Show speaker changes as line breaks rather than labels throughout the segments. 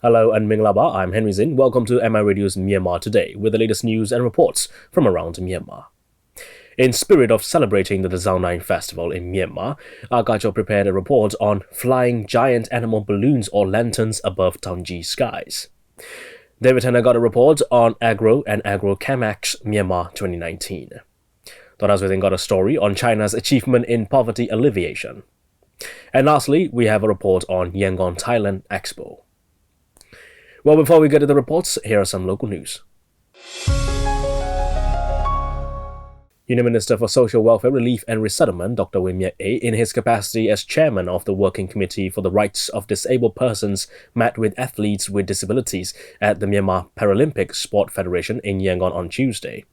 Hello and Minglaba, I'm Henry Zin. Welcome to MI Radio's Myanmar Today with the latest news and reports from around Myanmar. In spirit of celebrating the Taunggyi festival in Myanmar, Agro prepared a report on flying giant animal balloons or lanterns above Taunggyi skies. David Henner got a report on Agro and Agro ChemEx Myanmar 2019. Thomas Within got a story on China's achievement in poverty alleviation. And lastly, we have a report on Yangon, Thailand Expo. Well, before we get to the reports, here are some local news. Union Minister for Social Welfare, Relief and Resettlement, Dr. Win Myat-ae, in his capacity as chairman of the Working Committee for the Rights of Disabled Persons, met with athletes with disabilities at the Myanmar Paralympic Sport Federation in Yangon on Tuesday.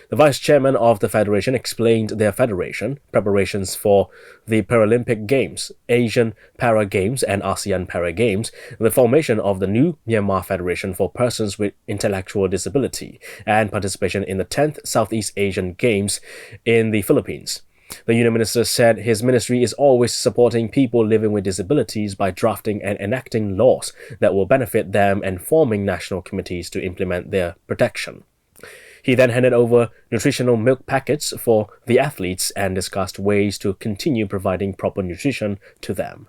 The vice chairman of the federation explained their federation preparations for the Paralympic Games, Asian Para Games and ASEAN Para Games, the formation of the new Myanmar Federation for Persons with Intellectual Disability, and participation in the 10th Southeast Asian Games in the Philippines. The Union Minister said his ministry is always supporting people living with disabilities by drafting and enacting laws that will benefit them and forming national committees to implement their protection. He then handed over nutritional milk packets for the athletes and discussed ways to continue providing proper nutrition to them.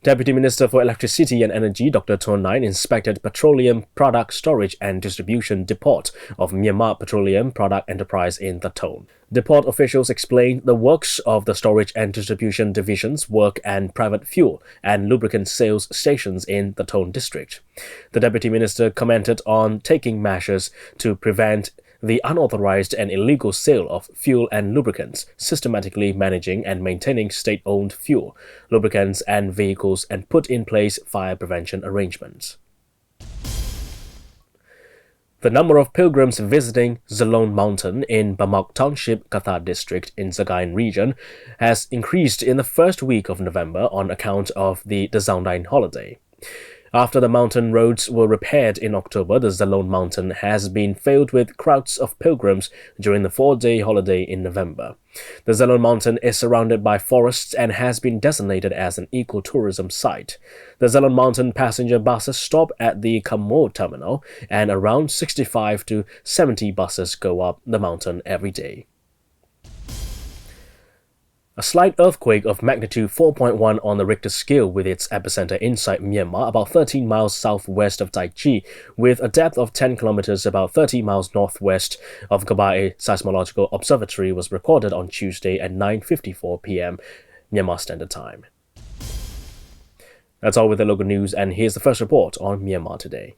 Deputy Minister for Electricity and Energy Dr. Taunggyi inspected Petroleum Product Storage and Distribution Depot of Myanmar Petroleum Product Enterprise in the Taung. Depot officials explained the works of the storage and distribution division's work and private fuel and lubricant sales stations in the Taung district. The Deputy Minister commented on taking measures to prevent the unauthorized and illegal sale of fuel and lubricants, systematically managing and maintaining state-owned fuel, lubricants and vehicles, and put in place fire prevention arrangements. The number of pilgrims visiting Zalone Mountain in Bamok Township, Katha District in Sagaing region has increased in the first week of November on account of the Taunggyi holiday. After the mountain roads were repaired in October, the Zalone Mountain has been filled with crowds of pilgrims during the 4-day holiday in November. The Zalone Mountain is surrounded by forests and has been designated as an ecotourism site. The Zalone Mountain passenger buses stop at the Kamo terminal, and around 65 to 70 buses go up the mountain every day. A slight earthquake of magnitude 4.1 on the Richter scale with its epicenter inside Myanmar, about 13 miles southwest of Taunggyi, with a depth of 10 kilometers about 30 miles northwest of Gabae Seismological Observatory was recorded on Tuesday at 9:54 p.m. Myanmar Standard Time. That's all with the local news, and here's the first report on Myanmar Today.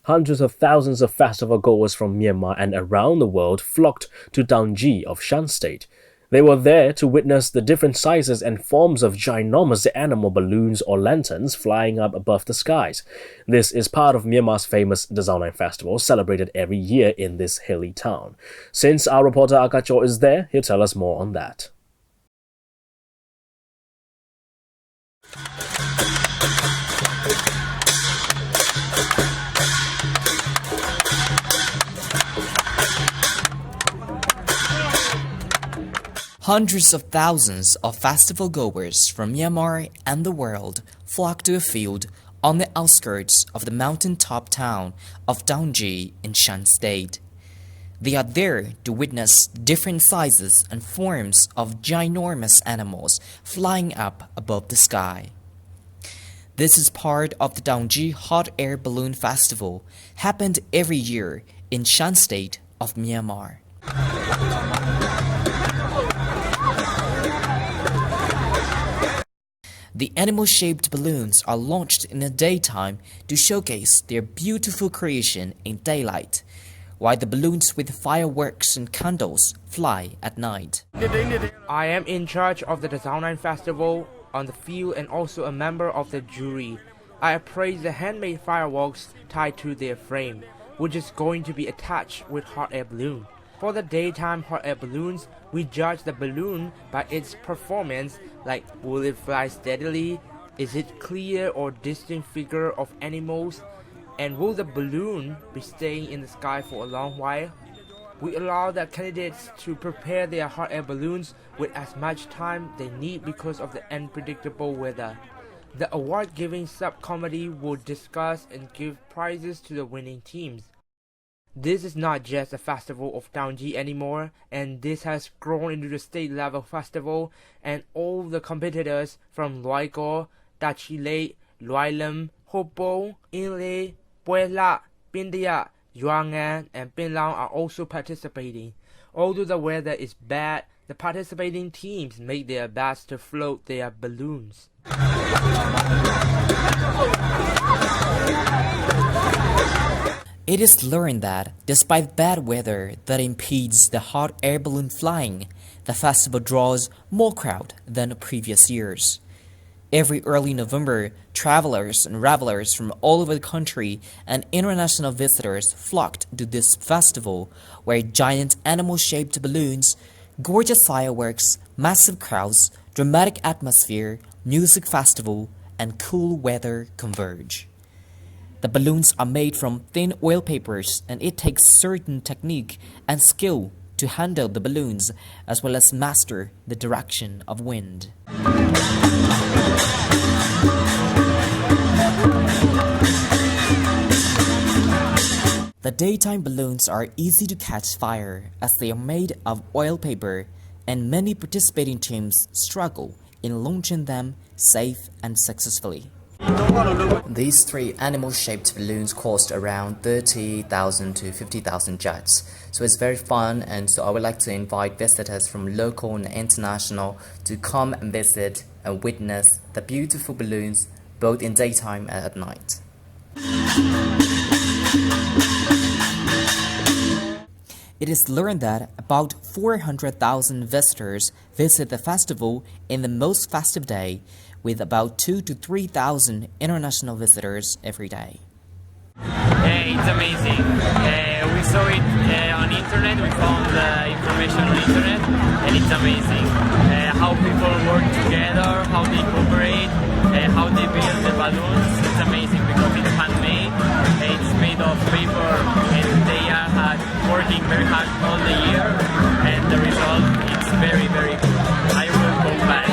Hundreds of thousands of festival goers from Myanmar and around the world flocked to Taunggyi of Shan State. They were there to witness the different sizes and forms of ginormous animal balloons or lanterns flying up above the skies. This is part of Myanmar's famous Taunggyi festival, celebrated every year in this hilly town. Since our reporter Agro is there, he'll tell us more on that.
Hundreds of thousands of festival goers from Myanmar and the world flock to a field on the outskirts of the mountaintop town of Taunggyi in Shan State. They are there to witness different sizes and forms of ginormous animals flying up above the sky. This is part of the Taunggyi Hot Air Balloon Festival, happened every year in Shan State of Myanmar. The animal-shaped balloons are launched in the daytime to showcase their beautiful creation in daylight, while the balloons with fireworks and candles fly at night.
I am in charge of the Taunggyi Festival on the field and also a member of the jury. I appraise the handmade fireworks tied to their frame, which is going to be attached with hot air balloon. For the daytime hot air balloons, we judge the balloon by its performance, like will it fly steadily, is it clear or distinct figure of animals, and will the balloon be staying in the sky for a long while? We allow the candidates to prepare their hot air balloons with as much time they need because of the unpredictable weather. The award-giving subcommittee will discuss and give prizes to the winning teams. This is not just a festival of Taunggyi anymore, and this has grown into the state-level festival, and all the competitors from Loei Go, Tachilei, Loei Lam, Hopo, Inle, Puela, Pindia, Yuangan, and Pinlang are also participating. Although the weather is bad, the participating teams make their best to float their balloons.
It is learned that, despite bad weather that impedes the hot air balloon flying, the festival draws more crowd than previous years. Every early November, travelers and revelers from all over the country and international visitors flocked to this festival, where giant animal-shaped balloons, gorgeous fireworks, massive crowds, dramatic atmosphere, music festival, and cool weather converge. The balloons are made from thin oil papers, and it takes certain technique and skill to handle the balloons as well as master the direction of wind. The daytime balloons are easy to catch fire as they are made of oil paper, and many participating teams struggle in launching them safe and successfully. These three animal-shaped balloons cost around 30,000 to 50,000 jats, so it's very fun, and so I would like to invite visitors from local and international to come and visit and witness the beautiful balloons both in daytime and at night. It is learned that about 400,000 visitors visit the festival in the most festive day, with about 2,000 to 3,000 international visitors every day.
It's amazing. We saw it on internet, we found the information on internet, and it's amazing. How people work together, how they cooperate, how they build the balloons. It's amazing because it's handmade, it's made of paper, and they are working very hard all the year, and the result is very, very good. I will go back.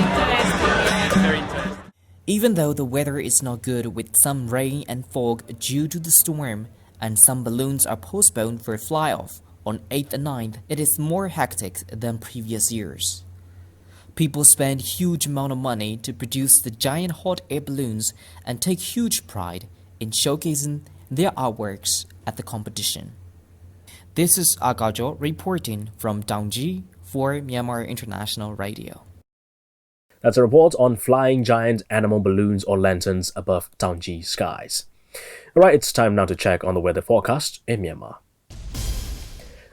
It's very interesting.
Even though the weather is not good with some rain and fog due to the storm, and some balloons are postponed for fly-off on 8th and 9th, it is more hectic than previous years. People spend huge amount of money to produce the giant hot air balloons and take huge pride in showcasing their artworks at the competition. This is Agro reporting from Taunggyi for Myanmar International Radio.
That's a report on flying giant animal balloons or lanterns above Taunggyi skies. Alright, it's time now to check on the weather forecast in Myanmar.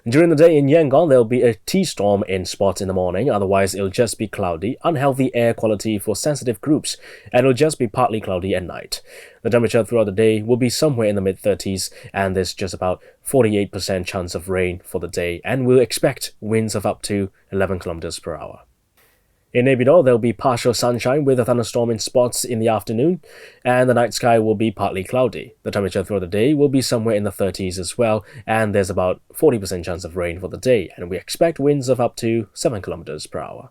During the day in Yangon, there will be a T-storm in spots in the morning, otherwise it'll just be cloudy, unhealthy air quality for sensitive groups, and it'll just be partly cloudy at night. The temperature throughout the day will be somewhere in the mid-30s, and there's just about 48% chance of rain for the day, and we'll expect winds of up to 11 km per hour. In Naypyidaw, there will be partial sunshine with a thunderstorm in spots in the afternoon, and the night sky will be partly cloudy. The temperature throughout the day will be somewhere in the 30s as well, and there's about 40% chance of rain for the day, and we expect winds of up to 7 km per hour.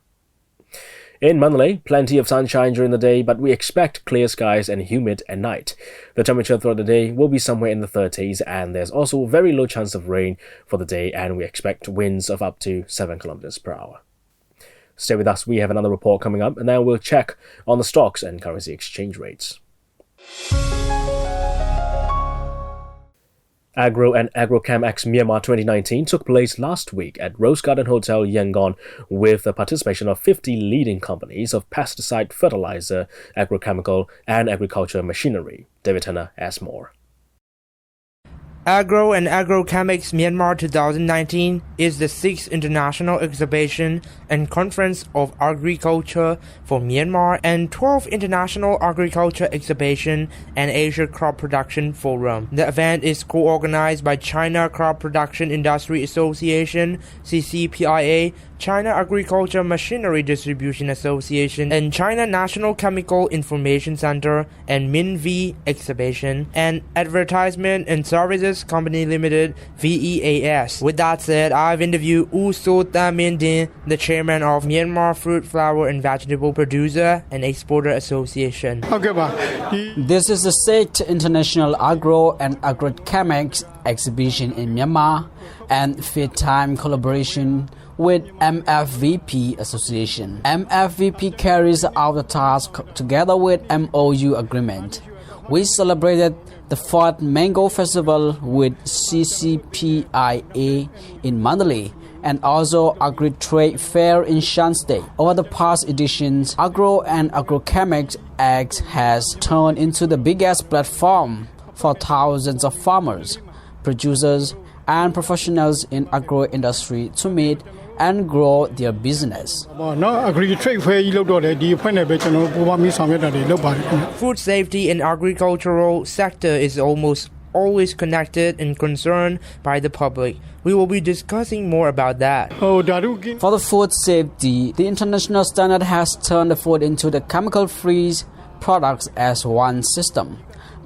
In Mandalay, plenty of sunshine during the day, but we expect clear skies and humid at night. The temperature throughout the day will be somewhere in the 30s, and there's also very low chance of rain for the day, and we expect winds of up to 7 km per hour. Stay with us, we have another report coming up, and now we'll check on the stocks and currency exchange rates. Agro and ChemEx Myanmar 2019 took place last week at Rose Garden Hotel, Yangon, with the participation of 50 leading companies of pesticide, fertilizer, agrochemical, and agriculture machinery. David Turner has more.
Agro and ChemEx Myanmar 2019 is the 6th international exhibition and conference of agriculture for Myanmar and 12th international agriculture exhibition and Asia Crop Production Forum. The event is co-organized by China Crop Production Industry Association, CCPIA, China Agriculture Machinery Distribution Association, and China National Chemical Information Center and MinV Exhibition and Advertisement and Services Services Company Limited (VEAS). With that said, I've interviewed U So Min Din, the chairman of Myanmar Fruit, Flower and Vegetable Producer and Exporter Association.
This is the 6th International Agro and ChemEx exhibition in Myanmar and 5th time collaboration with MFVP Association. MFVP carries out the task together with MOU agreement. We celebrated the 4th Mango Festival with CCPIA in Mandalay and also Agri Trade Fair in Shan State. Over the past editions, Agro and ChemEx X has turned into the biggest platform for thousands of farmers, producers, and professionals in agro industry to meet and grow their business.
Food safety in agricultural sector is almost always connected and concerned by the public. We will be discussing more about that.
For the food safety, the international standard has turned the food into the chemical-free products as one system.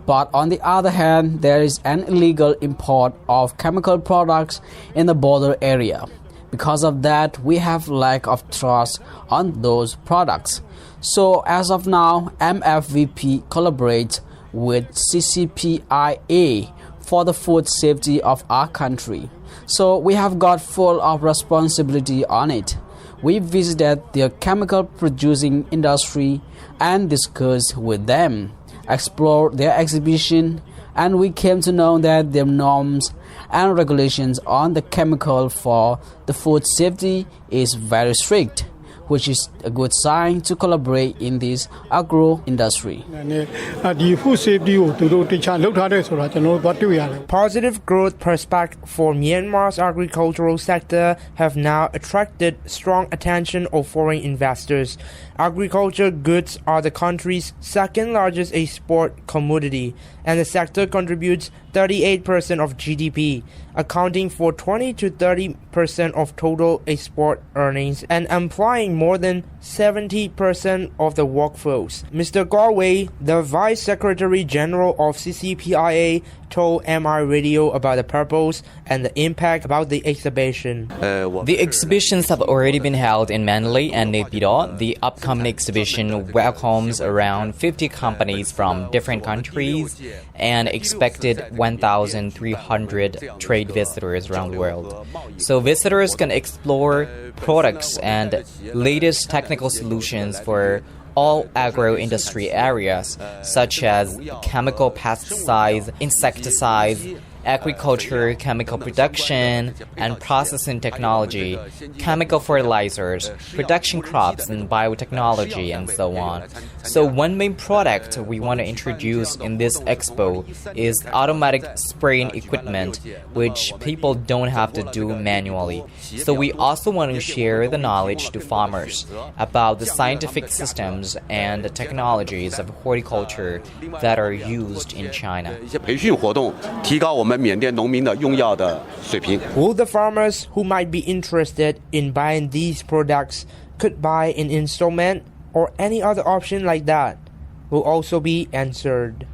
But on the other hand, there is an illegal import of chemical products in the border area. Because of that, we have lack of trust on those products. So as of now, MFVP collaborates with CCPIA for the food safety of our country. So we have got full of responsibility on it. We visited the chemical producing industry and discussed with them, explored their exhibition, and we came to know that their norms and regulations on the chemical for the food safety is very strict, which is a good sign to collaborate in this agro industry.
Positive growth prospects for Myanmar's agricultural sector have now attracted strong attention of foreign investors. Agriculture goods are the country's second largest export commodity, and the sector contributes 38% of GDP, accounting for 20 to 30% of total export earnings and employing more than 70% of the workforce. Mr. Galway, the Vice Secretary General of CCPIA, told MI Radio about the purpose and the impact about the exhibition.
The exhibitions have already been held in Mandalay and Naypyidaw. The upcoming exhibition welcomes around 50 companies from different countries and expected 1,300 trade visitors around the world. So visitors can explore products and latest technical solutions for all agro-industry areas, such as chemical pesticides, insecticides, agriculture, chemical production and processing technology, chemical fertilizers, production crops and biotechnology, and so on. So one main product we want to introduce in this expo is automatic spraying equipment, which people don't have to do manually. So we also want to share the knowledge to farmers about the scientific systems and the technologies of horticulture that are used in China.
Will the farmers who might be interested in buying these products could buy in installment or any other option like that will also be answered.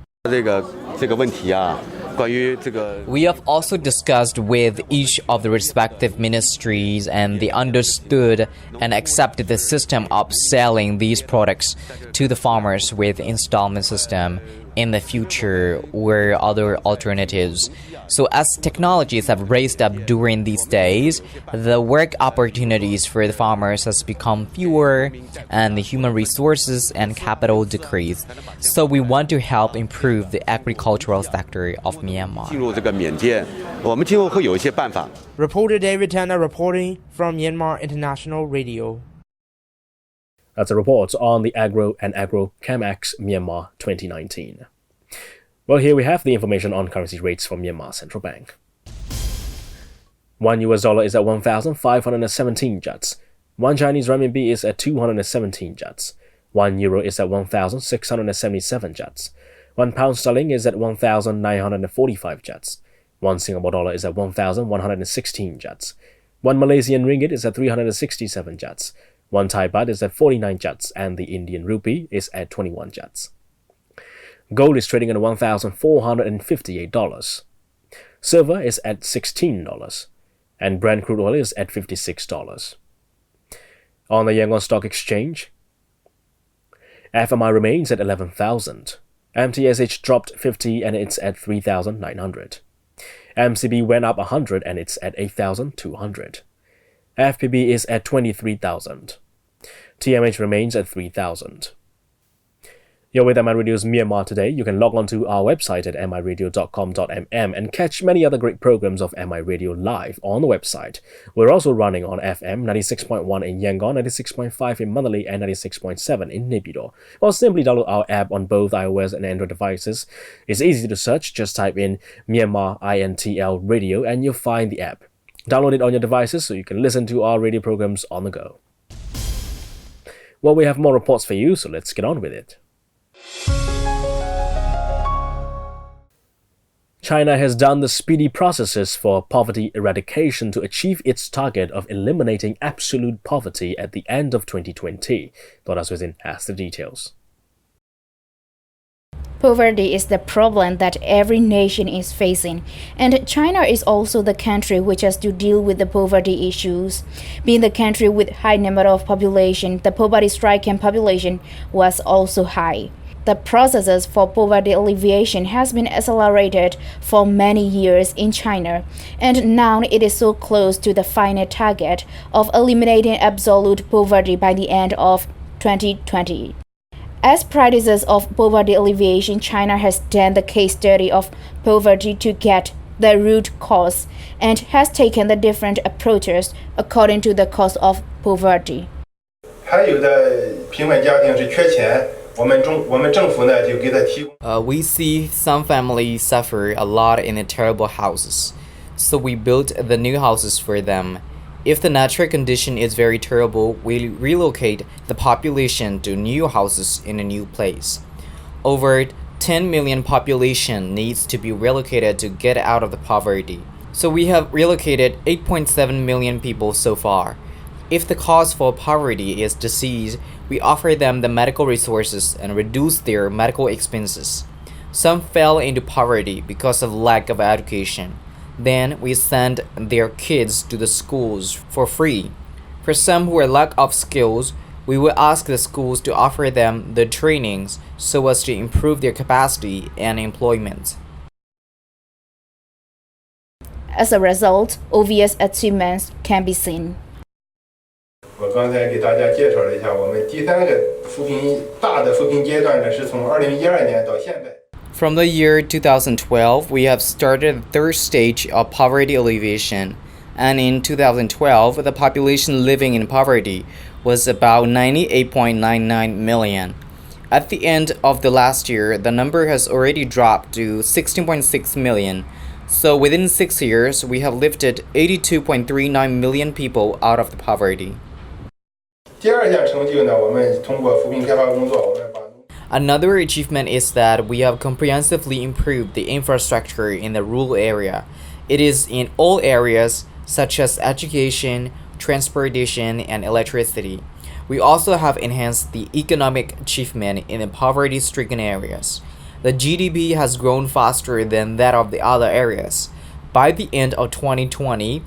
We have also discussed with each of the respective ministries, and they understood and accepted the system of selling these products to the farmers with installment system in the future or other alternatives. So as technologies have raised up during these days, the work opportunities for the farmers has become fewer and the human resources and capital decrease. So we want to help improve the agricultural sector of Myanmar.
Reporter David Tanner reporting from Myanmar International Radio.
That's a report on the Agro and ChemEx Myanmar 2019. Well, here we have the information on currency rates from Myanmar Central Bank. $1 is at 1,517 kyats. 1 Chinese renminbi is at 217 kyats. 1 euro is at 1,677 kyats. 1 pound sterling is at 1,945 kyats. 1 Singapore dollar is at 1,116 kyats. 1 Malaysian ringgit is at 367 kyats. 1 Thai baht is at 49 kyats, and the Indian rupee is at 21 kyats. Gold is trading at $1,458. Silver is at $16, and Brent crude oil is at $56. On the Yangon Stock Exchange, FMI remains at 11,000. MTSH dropped 50 and it's at 3,900. MCB went up 100 and it's at 8,200. FPB is at 23,000. TMH remains at 3,000. You're with MI Radio's Myanmar Today. You can log on to our website at miradio.com.mm and catch many other great programs of MI Radio live on the website. We're also running on FM 96.1 in Yangon, 96.5 in Manali, and 96.7 in Naypyidaw. Or simply download our app on both iOS and Android devices. It's easy to search. Just type in Myanmar INTL Radio and you'll find the app. Download it on your devices so you can listen to our radio programs on the go. Well, we have more reports for you, so let's get on with it. China has done the speedy processes for poverty eradication to achieve its target of eliminating absolute poverty at the end of 2020. DJ Henry Zin has the details.
Poverty is the problem that every nation is facing, and China is also the country which has to deal with the poverty issues. Being the country with high number of population, the poverty-stricken population was also high. The processes for poverty alleviation has been accelerated for many years in China, and now it is so close to the final target of eliminating absolute poverty by the end of 2020. As practices of poverty alleviation, China has done the case study of poverty to get the root cause and has taken the different approaches according to the cause of poverty.
还有的贫困家庭是缺钱。
We see some families suffer a lot in the terrible houses, so we built the new houses for them. If the natural condition is very terrible, we relocate the population to new houses in a new place. Over 10 million population needs to be relocated to get out of the poverty. So we have relocated 8.7 million people so far. If the cause for poverty is disease, we offer them the medical resources and reduce their medical expenses. Some fell into poverty because of lack of education. Then we send their kids to the schools for free. For some who are lack of skills, we will ask the schools to offer them the trainings so as to improve their capacity and employment.
As a result, obvious achievements can be seen.
我刚才给大家介绍了一下，我们第三个大的扶贫阶段呢，是从2012年到现在。
From the year 2012, we have started the third stage of poverty alleviation, and in 2012, the population living in poverty was about 98.99 million. At the end of the last year, the number has already dropped to 16.6 million. So within 6 years, we have lifted 82.39 million people out of the poverty.
第二项成就呢，我们通过扶贫开发工作，我们把
Another achievement is that we have comprehensively improved the infrastructure in the rural area. It is in all areas such as education, transportation, and electricity. We also have enhanced the economic achievement in the poverty-stricken areas. The GDP has grown faster than that of the other areas. By the end of 2020,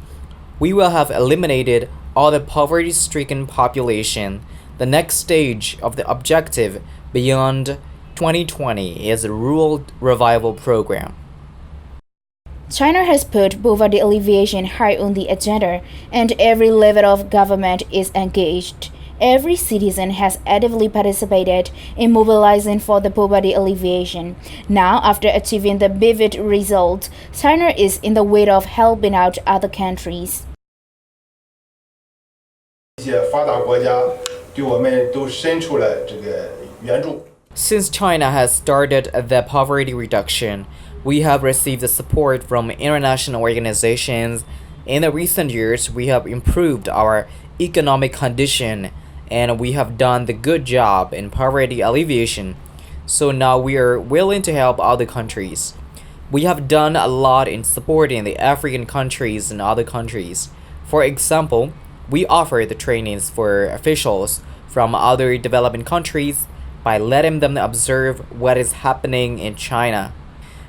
we will have eliminated all the poverty-stricken population. The next stage of the objective beyond 2020 is a rural revival program.
China has put poverty alleviation high on the agenda, and every level of government is engaged. Every citizen has actively participated in mobilizing for the poverty alleviation. Now, after achieving the vivid result, China is in the way of helping out other countries.
一些发达国家对我们都伸出了这个援助。
Since China has started the poverty reduction, we have received the support from international organizations. In the recent years, we have improved our economic condition and we have done the good job in poverty alleviation. So now we are willing to help other countries. We have done a lot in supporting the African countries and other countries. For example, we offer the trainings for officials from other developing countries by letting them observe what is happening in China.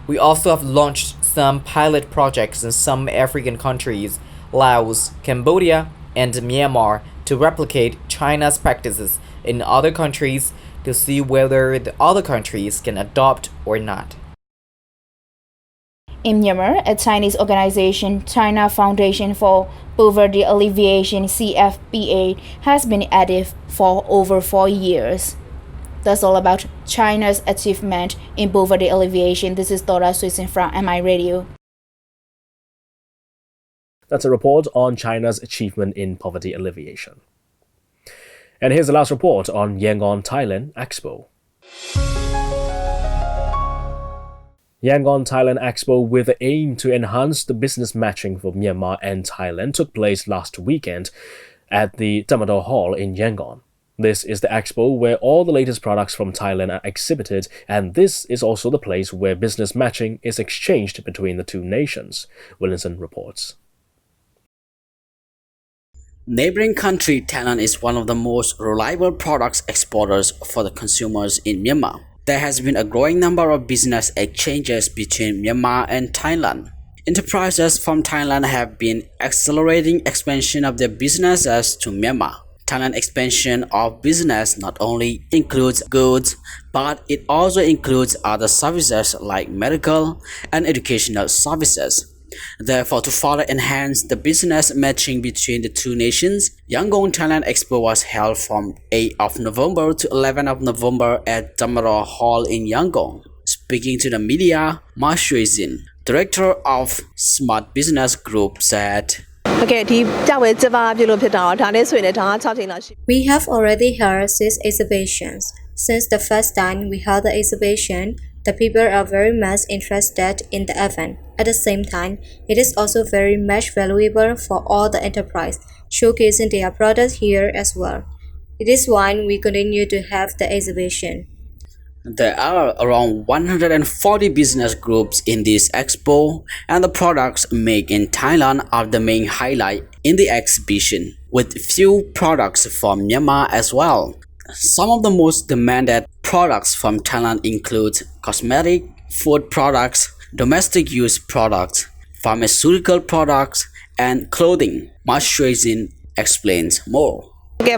We also have launched some pilot projects in some African countries, Laos, Cambodia, and Myanmar, to replicate China's practices in other countries to see whether the other countries can adopt or not.
In Myanmar, a Chinese organization, China Foundation for Poverty Alleviation (CFPA), has been active for over 4 years. That's all about China's achievement in poverty alleviation. This is Dora Suisin from MI Radio.
That's a report on China's achievement in poverty alleviation. And here's the last report on Yangon, Thailand Expo. Yangon Thailand Expo, with the aim to enhance the business matching for Myanmar and Thailand, took place last weekend at the Taunggyi Hall in Yangon. This is the expo where all the latest products from Thailand are exhibited, and this is also the place where business matching is exchanged between the two nations, Williamson reports.
Neighboring country Thailand is one of the most reliable products exporters for the consumers in Myanmar. There has been a growing number of business exchanges between Myanmar and Thailand. Enterprises from Thailand have been accelerating expansion of their businesses to Myanmar. Thailand expansion of business not only includes goods, but it also includes other services like medical and educational services. Therefore, to further enhance the business matching between the two nations, Yangon Thailand Expo was held from 8th of November to 11th of November at Taunggyi Hall in Yangon. Speaking to the media, DJ Zin, director of Smart Business Group, said,
We have already held 6 exhibitions. Since the first time we held the exhibition, the people are very much interested in the event. At the same time, it is also very much valuable for all the enterprise, showcasing their products here as well. It is why we continue to have the exhibition.
There are around 140 business groups in this expo, and the products made in Thailand are the main highlight in the exhibition, with few products from Myanmar as well. Some of the most demanded products from Thailand include cosmetic, food products, domestic use products, pharmaceutical products, and clothing. DJ Zin explains more.
This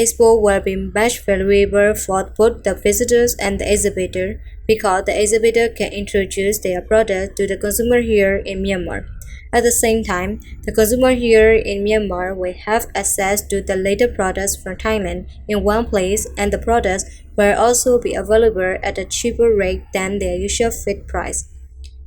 expo will be much valuable for both the visitors and the exhibitor because the exhibitor can introduce their products to the consumer here in Myanmar. At the same time, the consumer here in Myanmar will have access to the latest products from Thailand in one place, and the products will also be available at a cheaper rate than their usual fixed price.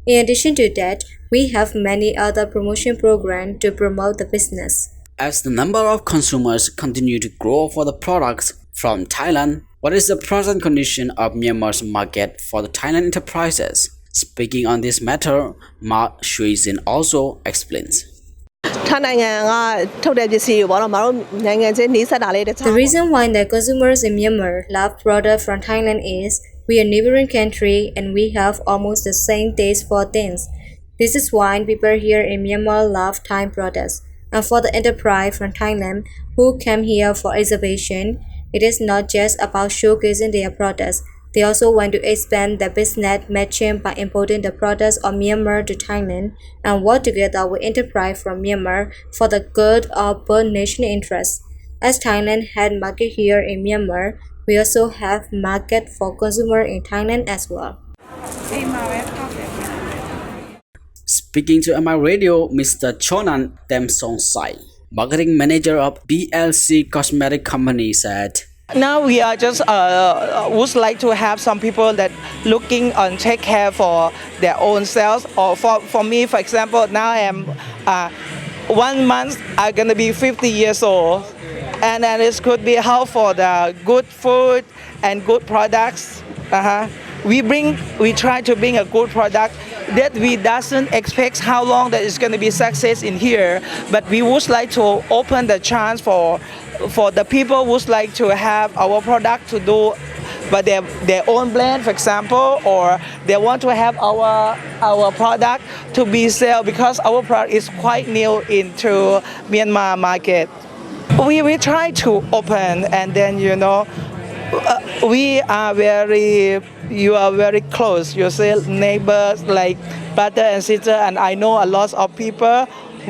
In addition to that, we have many other promotion programs to promote the business.
As the number of consumers continue to grow for the products from Thailand, what is the present condition of Myanmar's market for the Thailand enterprises? Speaking on this matter, DJ Zin also explains.
The reason why the consumers in Myanmar love products from Thailand is we are a neighboring country and we have almost the same taste for things. This is why people here in Myanmar love Thai products. And for the enterprise from Thailand who came here for exhibition, it is not just about showcasing their products. They also want to expand their business matching by importing the products of Myanmar to Thailand and work together with enterprise from Myanmar for the good of both national interests. As Thailand had market here in Myanmar, we also have market for consumer in Thailand as well.
Speaking to MI Radio, Mr. Chonan Temsongsai, marketing manager of BLC Cosmetic Company, said,
Now we are just would like to have some people that looking and take care for their own selves. Or for me, for example, now I am 1 month I'm gonna be 50 years old, and then it could be help for the good food and good products. We try to bring a good product that we doesn't expect how long that it's going to be success in here, but we would like to open the chance for the people who would like to have our product to do but their own brand, for example, or they want to have our product to be sold because our product is quite new into Myanmar market. We try to open, and then you are very close. You say neighbors like brother and sister, and I know a lot of people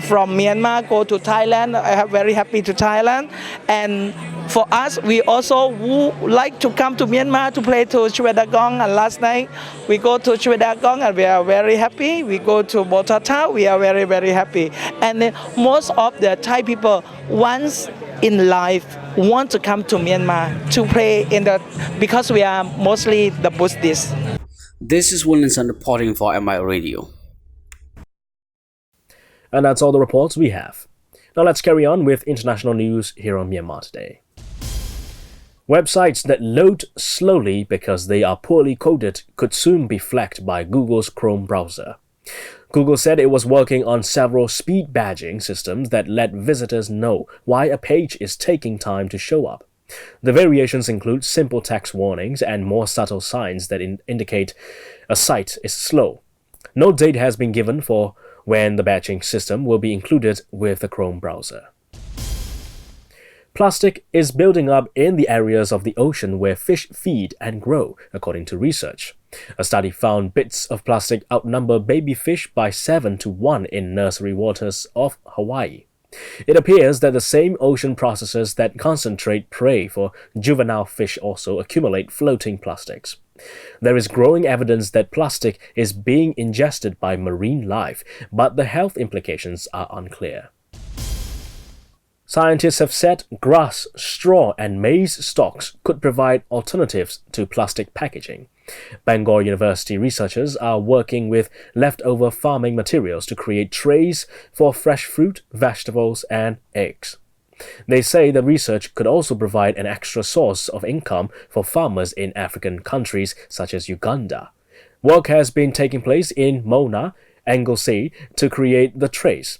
from Myanmar go to Thailand. I am very happy to Thailand, and for us, we also would like to come to Myanmar to play to Chvedagong. And last night we go to Chvedagong and we are very happy. We go to Botata, we are very, very happy. And most of the Thai people once in life want to come to Myanmar to play because we are mostly the Buddhists.
This is Williamson reporting for MI Radio.
And that's all the reports we have. Now let's carry on with international news here on Myanmar Today. Websites that load slowly because they are poorly coded could soon be flagged by Google's Chrome browser. Google said it was working on several speed badging systems that let visitors know why a page is taking time to show up. The variations include simple text warnings and more subtle signs that indicate a site is slow. No date has been given for when the badging system will be included with the Chrome browser. Plastic is building up in the areas of the ocean where fish feed and grow, according to research. A study found bits of plastic outnumber baby fish by 7 to 1 in nursery waters of Hawaii. It appears that the same ocean processes that concentrate prey for juvenile fish also accumulate floating plastics. There is growing evidence that plastic is being ingested by marine life, but the health implications are unclear. Scientists have said grass, straw, and maize stalks could provide alternatives to plastic packaging. Bangor University researchers are working with leftover farming materials to create trays for fresh fruit, vegetables, and eggs. They say the research could also provide an extra source of income for farmers in African countries such as Uganda. Work has been taking place in Mona, Anglesey, to create the trays.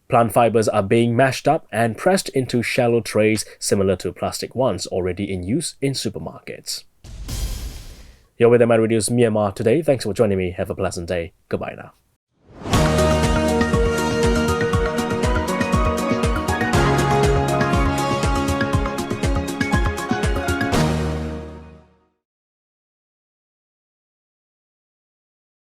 Plant fibers are being mashed up and pressed into shallow trays similar to plastic ones already in use in supermarkets. You're with MI Radio's Myanmar Today. Thanks for joining me. Have a pleasant day. Goodbye now.